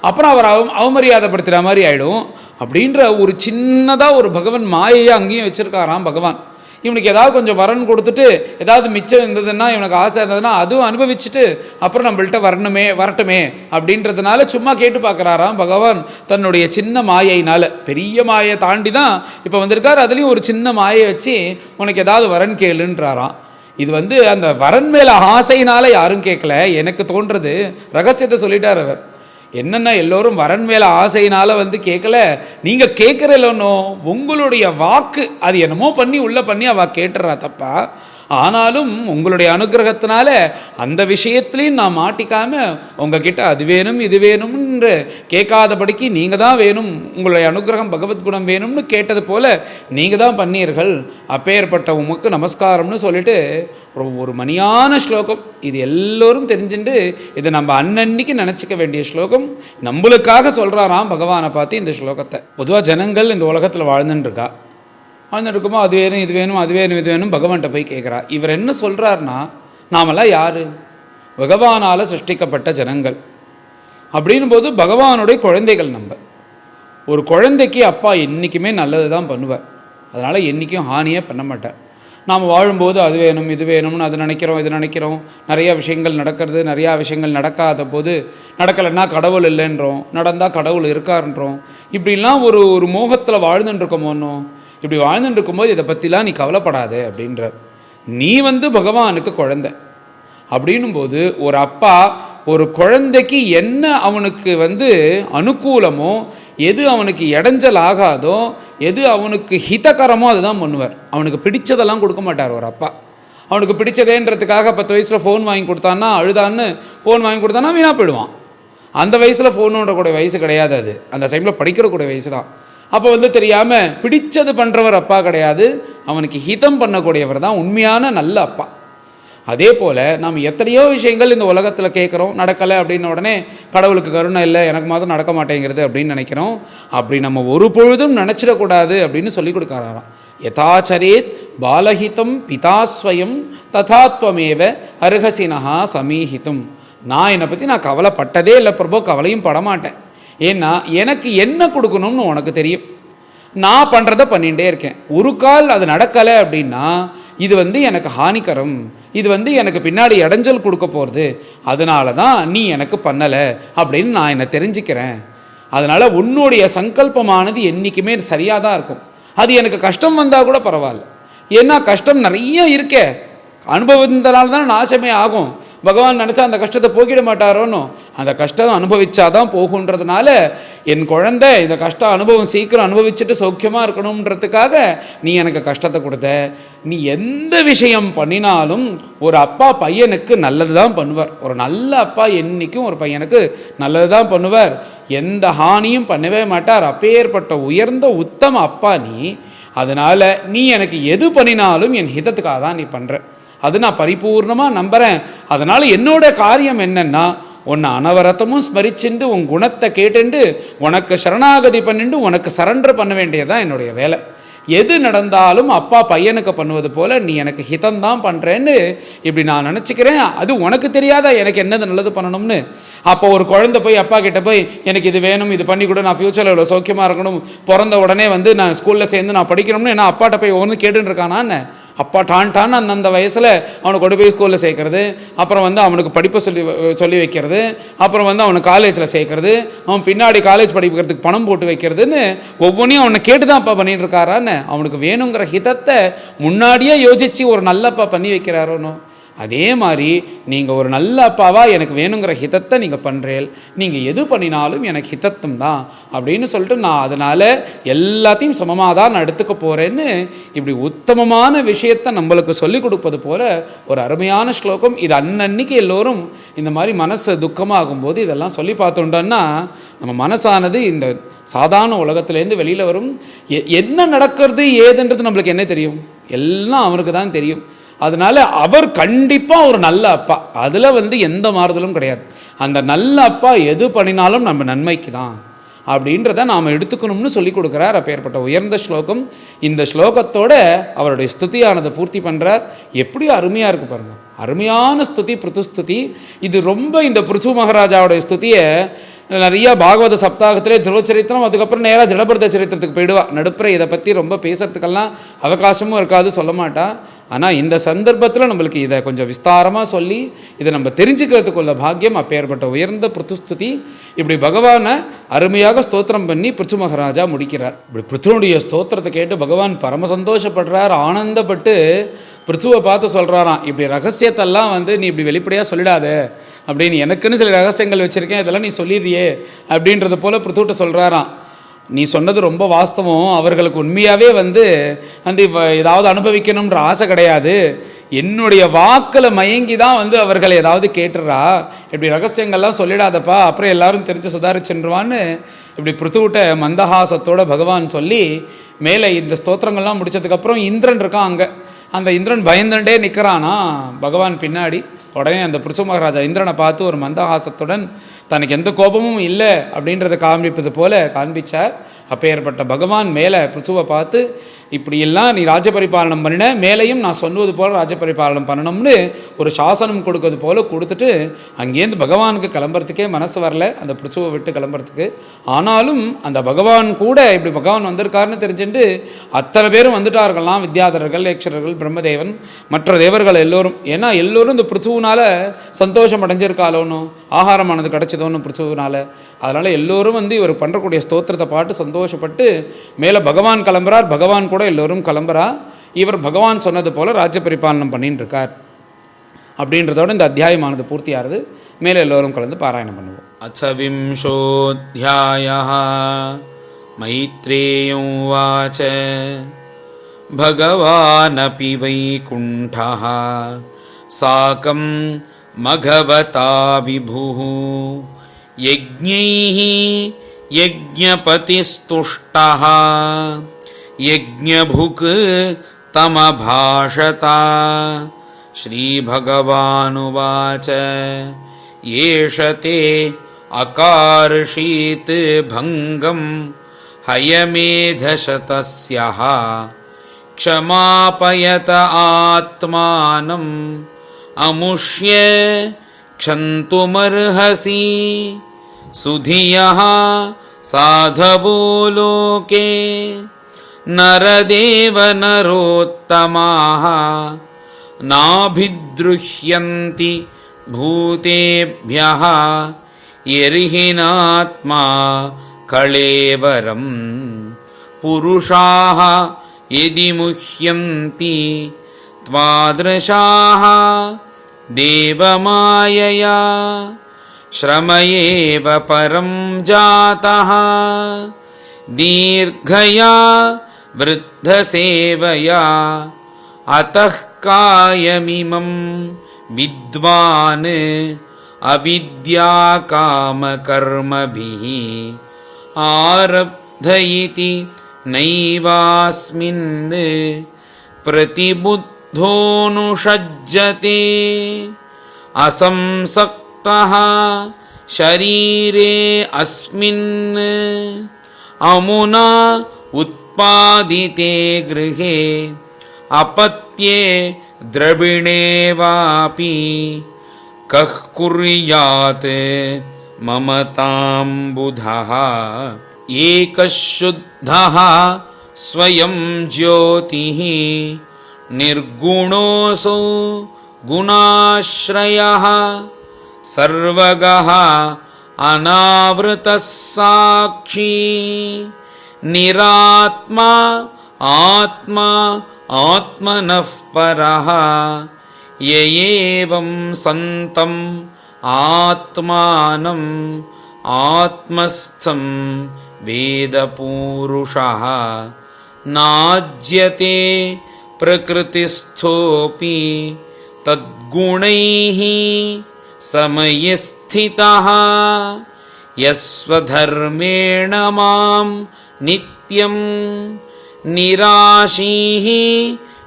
அப்புறம் அவர் அவமரியாதைப்படுத்துகிற மாதிரி ஆகிடும். அப்படின்ற ஒரு சின்னதாக ஒரு பகவான் மாயையை அங்கேயும் வச்சுருக்காராம் பகவான். இவனுக்கு ஏதாவது கொஞ்சம் வரன் கொடுத்துட்டு ஏதாவது மிச்சம் இருந்ததுன்னா, இவனுக்கு ஆசை இருந்ததுன்னா அதுவும் அனுபவிச்சுட்டு அப்புறம் நம்மள்கிட்ட வரட்டுமே அப்படின்றதுனால சும்மா கேட்டு பார்க்குறாராம் பகவான். தன்னுடைய சின்ன மாயையினால், பெரிய மாயை தாண்டி தான் இப்போ வந்திருக்கார், அதுலேயும் ஒரு சின்ன மாயை வச்சு உனக்கு ஏதாவது வரன் கேளுன்றாராம். இது வந்து அந்த வரன் மேலே ஆசையினால் யாரும் கேட்கல, எனக்கு தோன்றது ரகசியத்தை சொல்லிட்டார் அவர். என்னென்னா எல்லோரும் வரன் மேலே ஆசையினால் வந்து கேட்கல, நீங்கள் கேட்குறல்லனோ உங்களுடைய வாக்கு அது என்னமோ பண்ணி அவள் கேட்டுறா தப்பா. ஆனாலும் உங்களுடைய அனுகிரகத்தினால அந்த விஷயத்துலையும் நான் மாட்டிக்காமல் உங்ககிட்ட அது வேணும் இது வேணும்னு கேட்காதபடிக்கு நீங்கள் தான் வேணும், உங்களுடைய அனுகிரகம் பகவத்குணம் வேணும்னு கேட்டது போல் நீங்கள் தான் பண்ணீர்கள், அப்பேற்பட்ட உமக்கு நமஸ்காரம்னு சொல்லிட்டு ஒரு மணியான ஸ்லோகம். இது எல்லோரும் தெரிஞ்சுட்டு இதை நம்ம அன்னன்னைக்கு நினச்சிக்க வேண்டிய ஸ்லோகம். நம்மளுக்காக சொல்கிறாராம் பகவானை பார்த்து இந்த ஸ்லோகத்தை. பொதுவாக ஜனங்கள் இந்த உலகத்தில் வாழ்ந்துட்டுருக்கா, வாழ்ந்துட்டுருக்குமோ அது வேணும் இது வேணும் அது வேணும் இது வேணும் பகவான்கிட்ட போய் கேட்குறா. இவர் என்ன சொல்கிறாருன்னா, நாமெல்லாம் யார், பகவானால் சிருஷ்டிக்கப்பட்ட ஜனங்கள். அப்படின்னும் போது பகவானுடைய குழந்தைகள் நம்ம. ஒரு குழந்தைக்கு அப்பா என்றைக்குமே நல்லது தான் பண்ணுவார், அதனால் என்றைக்கும் ஹானியே பண்ண மாட்டார். நாம் வாழும்போது அது வேணும் இது வேணும்னு அது நினைக்கிறோம் இது நினைக்கிறோம், நிறையா விஷயங்கள் நடக்கிறது, நிறையா விஷயங்கள் நடக்காத போது நடக்கலைன்னா கடவுள் இல்லைன்றோம், நடந்தால் கடவுள் இருக்காருன்றோம். இப்படிலாம் ஒரு மோகத்தில் வாழ்ந்துட்டுருக்கோமோன்னோ. இப்படி வாழ்ந்துட்டு இருக்கும்போது இதை பற்றிலாம் நீ கவலைப்படாத அப்படின்ற. நீ வந்து பகவானுக்கு குழந்தை அப்படின்னும் போது ஒரு அப்பா ஒரு குழந்தைக்கு என்ன அவனுக்கு வந்து அனுகூலமோ, எது அவனுக்கு இடைஞ்சல் ஆகாதோ, எது அவனுக்கு ஹிதகரமோ அதுதான் பண்ணுவார். அவனுக்கு பிடிச்சதெல்லாம் கொடுக்க மாட்டார் ஒரு அப்பா. அவனுக்கு பிடிச்சதேன்றதுக்காக 10 வயசில் ஃபோன் வாங்கி கொடுத்தான்னா, அழுதான்னு ஃபோன் வாங்கி கொடுத்தான்னா வீணாக போயிடுவான். அந்த வயசில் ஃபோனோட கூட வயசு கிடையாது, அது அந்த டைமில் படிக்கிறக்கூடிய வயசு தான். அப்போ வந்து தெரியாமல் பிடிச்சது பண்ணுறவர் அப்பா கிடையாது, அவனுக்கு ஹிதம் பண்ணக்கூடியவர் தான் உண்மையான நல்ல அப்பா. அதே போல் நம்ம எத்தனையோ விஷயங்கள் இந்த உலகத்தில் கேட்குறோம், நடக்கலை அப்படின்ன உடனே கடவுளுக்கு கருணை இல்லை, எனக்கு மாத்திரம் நடக்க மாட்டேங்கிறது அப்படின்னு நினைக்கிறோம். அப்படி நம்ம ஒரு பொழுதும் நினச்சிடக்கூடாது அப்படின்னு சொல்லி கொடுக்குறாராம். யதாச்சரேத் பாலஹிதம் பிதாஸ்வயம் ததாத்வமேவ அருகசினஹா சமீஹிதம். நான் என்னை பற்றி நான் கவலைப்பட்டதே இல்லை பிரபோ, கவலையும் படமாட்டேன். ஏன்னா எனக்கு என்ன கொடுக்கணும்னு உனக்கு தெரியும். நான் பண்ணுறதை பண்ணிகிட்டே இருக்கேன். ஒரு கால் அது நடக்கலை அப்படின்னா இது எனக்கு ஹானிகரம், இது எனக்கு பின்னாடி இடைஞ்சல் கொடுக்க போகிறது, அதனால தான் நீ எனக்கு பண்ணலை அப்படின்னு நான் என்னை தெரிஞ்சுக்கிறேன். அதனால் உன்னுடைய சங்கல்பமானது என்றைக்குமே சரியாக தான் இருக்கும். அது எனக்கு கஷ்டம் வந்தால் கூட பரவாயில்ல. ஏன்னா கஷ்டம் நிறைய இருக்கே, அனுபவத்தினால தான் நாசமே ஆகும். பகவான் நினச்சா அந்த கஷ்டத்தை போக்கிட மாட்டாரோன்னு, அந்த கஷ்டம் அனுபவிச்சாதான் போகுன்றதுனால என் குழந்தை இந்த கஷ்ட அனுபவம் சீக்கிரம் அனுபவிச்சுட்டு சௌக்கியமாக இருக்கணுன்றதுக்காக நீ எனக்கு கஷ்டத்தை கொடுத்த. நீ எந்த விஷயம் பண்ணினாலும் ஒரு அப்பா பையனுக்கு நல்லது தான் பண்ணுவார். ஒரு நல்ல அப்பா என்றைக்கும் ஒரு பையனுக்கு நல்லது தான் பண்ணுவார், எந்த ஹானியும் பண்ணவே மாட்டார். அப்பேற்பட்ட உயர்ந்த உத்தம அப்பா நீ. அதனால் நீ எனக்கு எது பண்ணினாலும் என் ஹிதத்துக்காக தான் நீ பண்ணுற, அது நான் பரிபூர்ணமாக நம்புகிறேன். அதனால் என்னோட காரியம் என்னென்னா உன்னை அனவரத்தமும் ஸ்மரிச்சுண்டு உன் குணத்தை கேட்டுண்டு உனக்கு சரணாகதி பண்ணிட்டு உனக்கு சரண்டர் பண்ண வேண்டியதுதான் என்னுடைய வேலை. எது நடந்தாலும் அப்பா பையனுக்கு பண்ணுவது போல் நீ எனக்கு ஹிதம்தான் பண்ணுறேன்னு இப்படி நான் நினச்சிக்கிறேன். அது உனக்கு தெரியாதா எனக்கு என்னது நல்லது பண்ணணும்னு? அப்போ ஒரு குழந்தை போய் அப்பா கிட்டே போய் எனக்கு இது வேணும், இது பண்ணி கூட, நான் ஃப்யூச்சரில் இவ்வளோ சௌக்கியமாக இருக்கணும், பிறந்த உடனே நான் ஸ்கூலில் சேர்ந்து நான் படிக்கணும்னு என்ன அப்பாட்ட போய் ஒன்று கேட்டுன்னு இருக்கானான்னு? அப்பா டான் அந்த வயசில் அவனுக்கு கொண்டு போய் ஸ்கூலில் சேர்க்கறது, அப்புறம் அவனுக்கு படிப்பை சொல்லி வைக்கிறது, அப்புறம் அவனுக்கு காலேஜில் சேர்க்கறது, அவன் பின்னாடி காலேஜ் படிக்கிறதுக்கு பணம் போட்டு வைக்கிறதுன்னு ஒவ்வொன்றையும் அவனை கேட்டு தான் அப்பா பண்ணிட்டு இருக்காரான்னு அவனுக்கு வேணுங்கிற ஹிதத்தை முன்னாடியே யோசித்து ஒரு நல்லப்பா பண்ணி வைக்கிறாரோன்னு. அதே மாதிரி நீங்கள் ஒரு நல்ல அப்பாவாக எனக்கு வேணுங்கிற ஹிதத்தை நீங்கள் பண்ணுறேன். நீங்கள் எது பண்ணினாலும் எனக்கு ஹிதத்தும் தான் அப்படின்னு சொல்லிட்டு நான் அதனால் எல்லாத்தையும் சமமாக தான் நான் எடுத்துக்க போகிறேன்னு இப்படி உத்தமமான விஷயத்தை நம்மளுக்கு சொல்லிக் கொடுப்பது போல் ஒரு அருமையான ஸ்லோகம் இது. அன்னன்னைக்கு எல்லோரும் இந்த மாதிரி மனசு துக்கமாகும்போது இதெல்லாம் சொல்லி பார்த்தோம்னா நம்ம மனசானது இந்த சாதாரண உலகத்துலேருந்து வெளியில் வரும். என்ன நடக்கிறது ஏதுன்றது நம்மளுக்கு என்ன தெரியும்? எல்லாம் அவனுக்கு தான் தெரியும். அதனால் அவர் கண்டிப்பாக ஒரு நல்ல அப்பா, அதில் எந்த மாறுதலும் கிடையாது. அந்த நல்ல அப்பா எது பண்ணினாலும் நம்ம நன்மைக்கு தான் அப்படின்றத நாம் எடுத்துக்கணும்னு சொல்லி கொடுக்குறார். அப்பேற்பட்ட உயர்ந்த ஸ்லோகம். இந்த ஸ்லோகத்தோட அவருடைய ஸ்துதியானதை பூர்த்தி பண்ணுறார். எப்படி அருமையாக இருக்குது பாருங்கள், அருமையான ஸ்துதி, பிருத்துஸ்துதி. இது ரொம்ப இந்த பிருச்சு மகாராஜாவுடைய ஸ்துதியை நிறையா பாகவத சப்தாகத்திலே துருவச்சரித்திரம், அதுக்கப்புறம் நேராக ஜடபரத சரித்திரத்துக்கு போயிடுவா. நடுப்புற இதை பற்றி ரொம்ப பேசுறதுக்கெல்லாம் அவகாசமும் இருக்காது, சொல்ல மாட்டா. ஆனால் இந்த சந்தர்ப்பத்தில் நம்மளுக்கு இதை கொஞ்சம் விஸ்தாரமாக சொல்லி இதை நம்ம தெரிஞ்சுக்கிறதுக்குள்ள பாக்கியம் அப்பேற்பட்ட உயர்ந்த பிருத்துஸ்துதி. இப்படி பகவானை அருமையாக ஸ்தோத்திரம் பண்ணி பிருச்சு மகாராஜா முடிக்கிறார். இப்படி பிருத்துனுடைய ஸ்தோத்திரத்தை கேட்டு பகவான் பரம சந்தோஷப்படுறார், ஆனந்தப்பட்டு பிருச்சுவை பார்த்து சொல்கிறாராம், இப்படி ரகசியத்தெல்லாம் நீ இப்படி வெளிப்படையாக சொல்லிடாத அப்படின்னு, எனக்குன்னு சில ரகசியங்கள் வச்சுருக்கேன், இதெல்லாம் நீ சொல்லிடுறியே அப்படின்றது போல் பிருத்துவிட்ட சொல்கிறாராம். நீ சொன்னது ரொம்ப வாஸ்தவம், அவர்களுக்கு உண்மையாகவே ஏதாவது அனுபவிக்கணுன்ற ஆசை கிடையாது, என்னுடைய வாக்கில் மயங்கி தான் அவர்கள் ஏதாவது கேட்டுறா, இப்படி ரகசியங்கள்லாம் சொல்லிடாதப்பா, அப்புறம் எல்லாரும் தெரிஞ்சு சுதாரிச்சுருவான்னு இப்படி பிருத்துவிட்ட மந்தஹாசத்தோட பகவான் சொல்லி மேலே இந்த ஸ்தோத்திரங்கள்லாம் முடித்ததுக்கப்புறம் இந்திரன் இருக்கான் அங்கே. அந்த இந்திரன் பயந்துட்டே நிற்கிறானா பகவான் பின்னாடி. உடனே அந்த பிருச்சு மகாராஜா இந்திரனை பார்த்து ஒரு மந்தஹாசத்துடன் தனக்கு எந்த கோபமும் இல்லை அப்படின்றத காண்பிப்பது போல காண்பிச்சார். அப்பேற்பட்ட பகவான் மேலே பிருச்சுவை பார்த்து, இப்படியெல்லாம் நீ ராஜ்ய பரிபாலனம் பண்ணின, மேலையும் நான் சொன்னது போல் ராஜ்ய பரிபாலனம் பண்ணணும்னு ஒரு சாசனம் கொடுக்கறது போல் கொடுத்துட்டு அங்கேருந்து பகவானுக்கு கிளம்புறதுக்கே மனசு வரல, அந்த பிருச்சுவை விட்டு கிளம்புறதுக்கு. ஆனாலும் அந்த பகவான் கூட இப்படி பகவான் வந்திருக்காருன்னு தெரிஞ்சுட்டு அத்தனை பேரும் வந்துட்டார்கள்லாம், வித்யாதரர்கள், யக்ஷரர்கள், பிரம்மதேவன், மற்ற தேவர்கள் எல்லோரும். ஏன்னா எல்லோரும் இந்த பிருச்சுவினால் சந்தோஷம் அடைஞ்சிருக்காளோன்னு, ஆகாரமானது கிடச்சதோன்னு பிருச்சுவினால். அதனால் எல்லோரும் இவர் பண்ணுறக்கூடிய ஸ்தோத்திரத்தை பாட்டு சந்தோஷப்பட்டு மேலே பகவான் கிளம்புறார். பகவான் கூட எல்லோரும் கிளம்புறா. இவர் பகவான் சொன்னது போல் ராஜ்ய பரிபாலனம் பண்ணிட்டு இருக்கார் அப்படின்றதோட இந்த அத்தியாயமானது பூர்த்தியாகிறது. மேலே எல்லோரும் கலந்து பாராயணம் பண்ணுவோம். அச்சவிம்சோத்யாயः மைத்ரேயோ வாச பகவானபி வைகுண்டः சாகம் மகவதா விபுः யஜ்ஞைः யஜ்ஞபதிஸ்துஷ்டः யஜ்ஞபுக் தமபாஷதா श्रीभगवानुवाच एष ते अकार्षीत् भङ्गं हयमेधशतस्यः क्षमापयत आत्मानम् अमुष्य क्षन्तुमर्हसि सुधियः साधवो लोके नरदेव नरोत्तमाः नाभिद्रुह्यन्ति भूतेभ्यः यर्हिनात्मा कळेवरम् पुरुषाः यदि मुह्यन्ति त्वादृशाः देवमायया श्रमयेव परं जातः दीर्घया वृद्धसेवया अतः कायमिमं विद्वान् अविद्याकामकर्मभिः आरब्ध इति नैवास्मिन् प्रतिबुद्धोऽनुषज्यते असंसक्तः शरीरे अस्मिन् अमुना उत्पादिते गृहे अपत्ये द्रविणे वापि कः कुर्यात् ममतां बुधः एकः शुद्धः स्वयं ज्योतिः निर्गुणोऽसौ गुणाश्रयः सर्वगः अनावृतः साक्षी निरात्मा आत्मा आत्मनः परः य एवं सन्तम् आत्मानम् आत्मस्थं वेदपूरुषः नाज्यते प्रकृतिस्थोऽपि तद्गुणैः समयस्थितः यस्वधर्मेण मां नित्यं निराशीः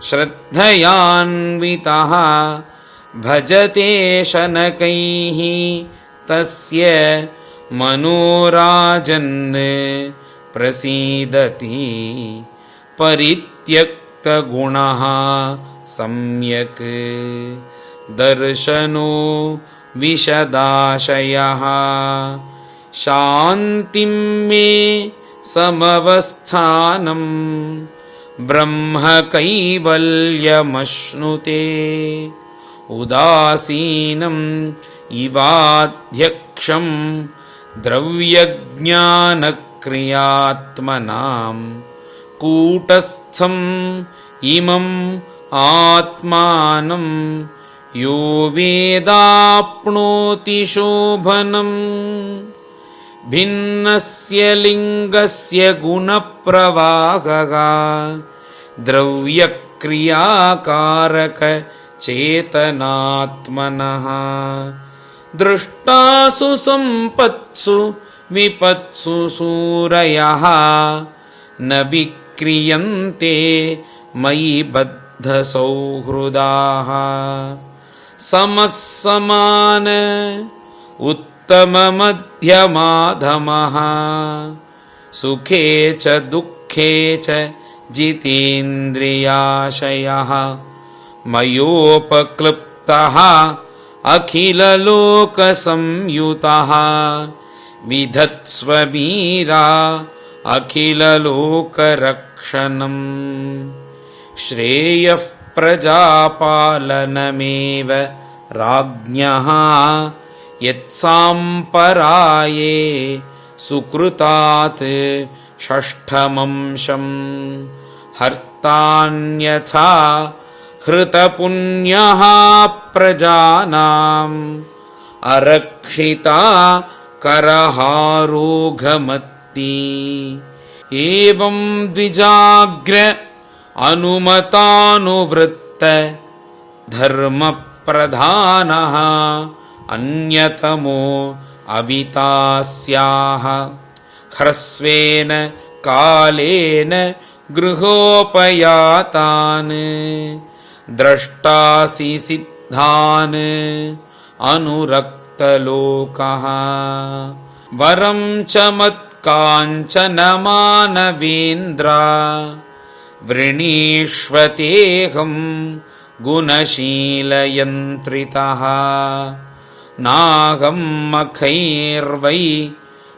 श्रद्धयान्वितः भजते शनकैः तस्य मनोराजन् प्रसीदति परित्यक्तगुणः सम्यक् दर्शनो विशदाशयः शान्तिं मे समवस्थानं ब्रह्मकैवल्यमश्नुते उदासीनं इवाध्यक्षं द्रव्यज्ञानक्रियात्मनां कूटस्थं इमं आत्मानं यो वेदाप्नोति शोभनम् भिन्नस्य लिङ्गस्य गुणप्रवाहः द्रव्यक्रियाकारकचेतनात्मनः दृष्टासु सम्पत्सु विपत्सु सूरयः न विक्रियन्ते मयि बद्धसौहृदाः समः समान उत्तममध्यमाधमः सुखे च दुःखे च जितेन्द्रियाशयः मयोपक्लृप्तः अखिललोकसंयुतः विधत्स्व वीरा अखिललोकरक्षणम् श्रेयः प्रजापालनमेव राज्ञः यत्साम्पराये सुकृतात् षष्ठमंशम् हर्तान्यथा हृतपुण्यः प्रजानाम् अरक्षिता करहारोघमत्ति एवं द्विजाग्र अनुमतानुवृत्त धर्मप्रधानः अन्यतमो अवितास्याः ह्रस्वेन कालेन गृहोपयातान् द्रष्टासि सिद्धान् अनुरक्तलोकः वरं च मत्काञ्चनमानवेन्द्र वृणीष्वतेऽहं गुणशीलयन्त्रितः नाहं मखैर्वै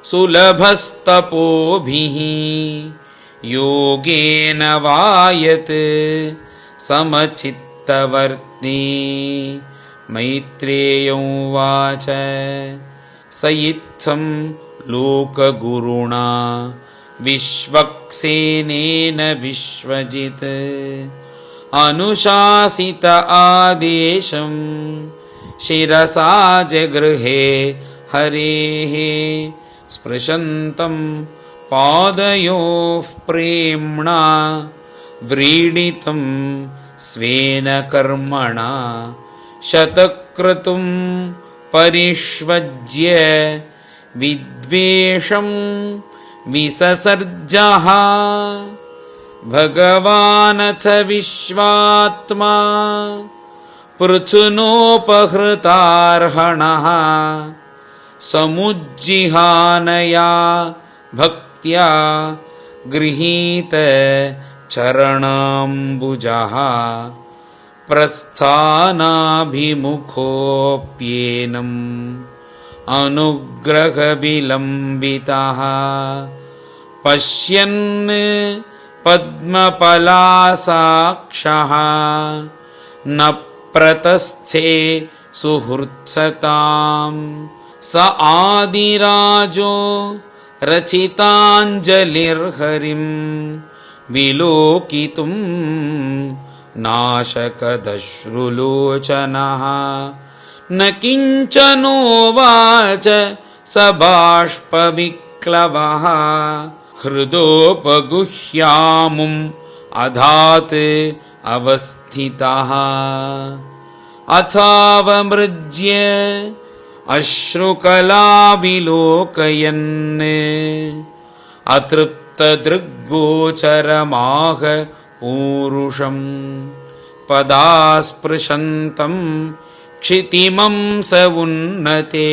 सुलभस्तपोभिः योगेन वायत् समचित्तवर्ती मैत्रेय उवाच स इत्थं लोकगुरुणा विश्वक्सेनेन विश्वजित् अनुशासित आदेशं शिरसा जगृहे हरेः स्पृशन्तं पादयोः प्रेम्णा व्रीडितं स्वेन कर्मणा शतक्रतुं परिष्वज्य विद्वेषं विससर्जः भगवानथ विश्वात्मा पृथुनोपहृतार्हणः समुज्जिहानया भक्त्या गृहीत चरणाम्बुजः प्रस्थानाभिमुखोऽप्येनम् अनुग्रहविलम्बितः पश्यन् पद्मपलासाक्षः न प्रतस्थे सुहृत्सताम् स आदिराजो रचिताञ्जलिर्हरिं विलोकितुं नाशकदश्रुलोचनः न किञ्चनोवाच स बाष्पविक्लवः हृदोपगुह्यामुम् अधात् अवस्थितः अथावमृज्य अश्रुकलाविलोकयन् अतृप्तदृग्गोचरमाह पूरुषं पदास्पृशन्तं क्षितिमं स उन्नते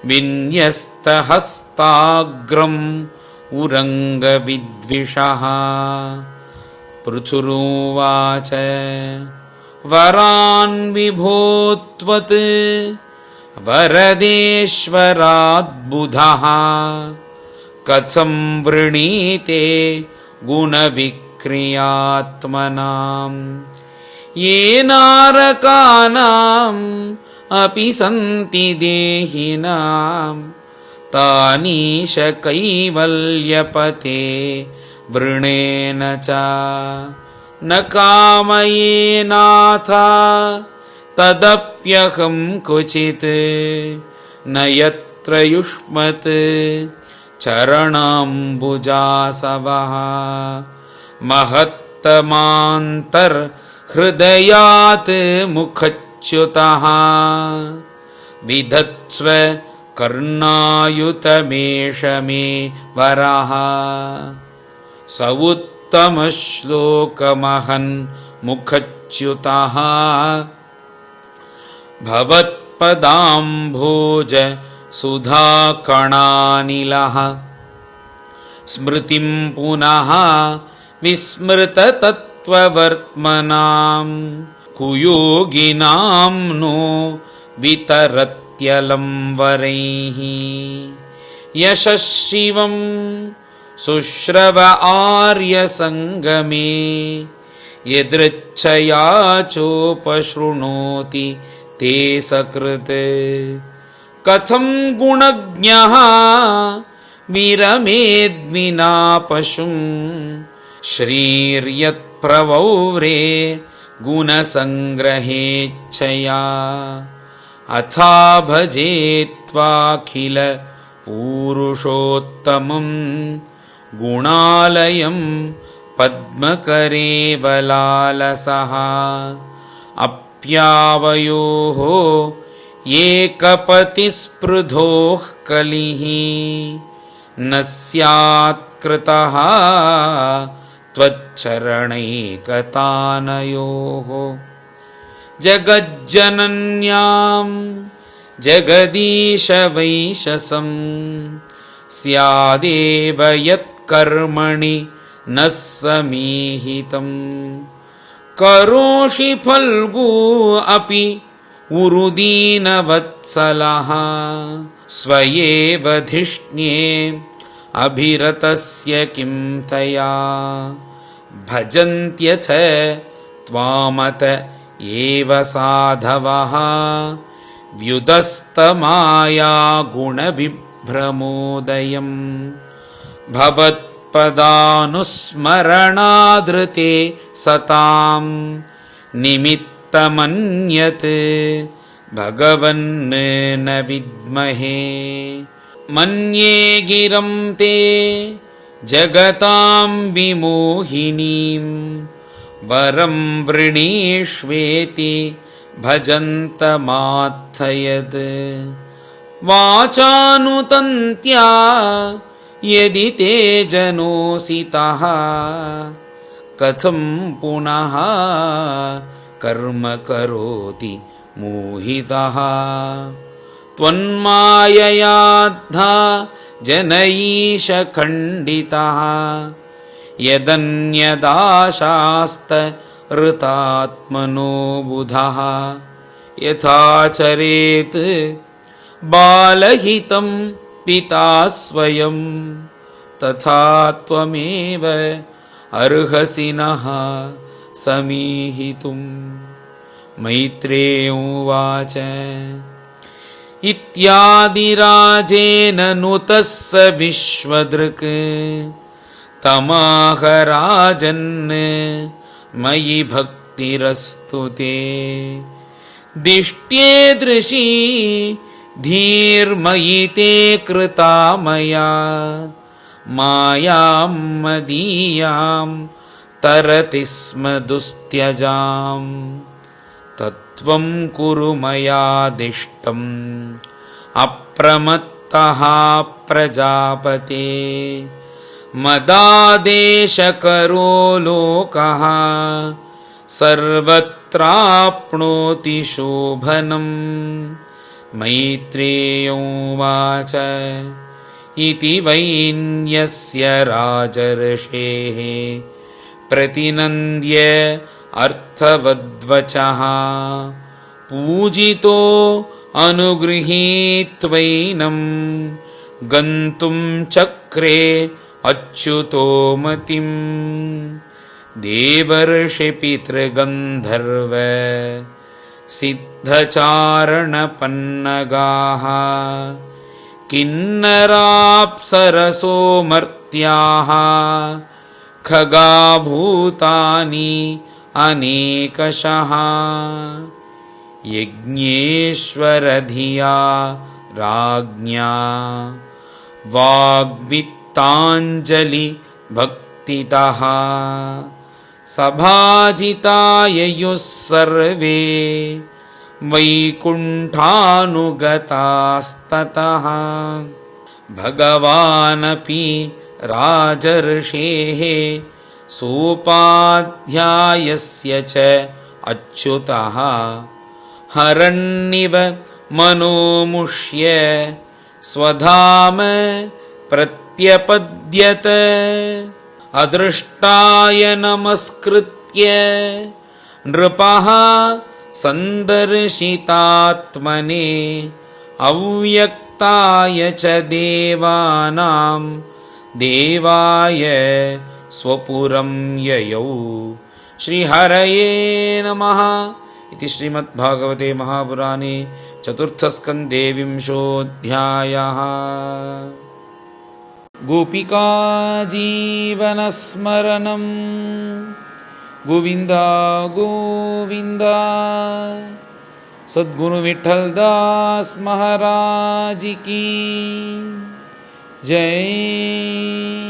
विन्यस्तहस्ताग्रम् उरङ्गविद्विषः पृथुरुवाच वरान् विभोत्वत् वरदेश्वराद्बुधः कथं वृणीते गुणविक्रियात्मनाम् ये नारकानाम् अपि सन्ति देहिनां तानीश कैवल्यपते वृणेन च न कामयेनाथ तदप्यहं क्वचित् न यत्र युष्मत् चरणाम्बुजासवः महत्तमान्तर्हृदयात् मुखच्युतः विधत्स्व कर्णायुतमेष मे वरः स उत्तमश्लोकमहन् मुखच्युतः भवत्पदाम्भोज सुधाकणानिलः स्मृतिं पुनः विस्मृततत्त्ववर्त्मनां कुयोगिनां नो वितरत्यलं वरैः यशः शिवं शुश्रव आर्यसङ्गमे यदृच्छया चोपशृणोति ते सकृत् कथं गुणज्ञः विरमेद्विना पशुं श्रीर्यत्प्रवौरे गुणसङ्ग्रहेच्छया अथा भजेत्वाखिल पूरुषोत्तमं गुणालयं पद्मकरेवलालसः अप्यावयोः एकपतिस्पृधोः कलिः न स्यात्कृतः त्वच्चरणैकतानयोः जगज्जनन्यां जगदीशवैशसं स्यादेव यत्कर्मणि न समीहितं करोषि फल्गु अपि उरुदीनवत्सलः स्वयेव धिष्ण्ये अभिरतस्य किं तया भजन्त्यथ त्वामत एव साधवः व्युदस्तमाया गुणविभ्रमोदयम् भवत्पदानुस्मरणादृते सतां निमित्तमन्यत् भगवन् न विद्महे मन्ये गिरं ते जगतां विमोहिनीं वरं वृणीष्वेति भजन्तमात्थयद् वाचानुतन्त्या यदि ते जनोऽसितः कथं पुनः कर्म करोति मोहितः त्वन्माययाद्धा जनईश खण्डितः यदन्यदाशास्त ऋतात्मनो बुधः यथा चरेत् बालहितं पिता स्वयं तथा त्वमेव अर्हसि नः समीहितुम्। मैत्रेय उवाच इत्यादिराजेन नुतः स विश्वदृक् तमाह राजन् मयि भक्तिरस्तु ते दिष्ट्येदृशी धीर्मयि ते कृता मया मायां मदीयां तरति स्म दुस्त्यजां तत्त्वं कुरु मया दिष्टम् अप्रमत्तः प्रजापते मदादेशकरो लोकः सर्वत्राप्नोति शोभनम्। मैत्रेय उवाच इति वैन्यस्य राजर्षेः प्रतिनन्द्य अर्थवद्वचः पूजितो अनुगृहीत्वैनं गन्तुं चक्रे अच्युतो मतिम् देवर्षिपितृगन्धर्व सिद्धचारणपन्नगाः किन्नराप्सरसो मर्त्याः खगाभूतानि अनेकशः यज्ञेश्वरधिया राज्ञा वाग्वित्ताञ्जलि भक्तितः सभाजिता ययुः सर्वे वैकुण्ठानुगतास्ततः भगवानपि राजर्षेः सोपाध्यायस्य च अच्युतः हरन्निव मनोमुष्य स्वधाम प्रत्यपद्यत अदृष्टाय नमस्कृत्य नृपः सन्दर्शितात्मने अव्यक्ताय च देवानां देवाय स्वपुरं ययौ। श्रीहरये नमः इति श्रीमद्भागवते महापुराणे चतुर्थस्कन्धे विंशोऽध्यायः। गोपिका जीवनस्मरणं गोविन्द गोविन्द। सद्गुरु विठ्ठलदास महाराज की जय।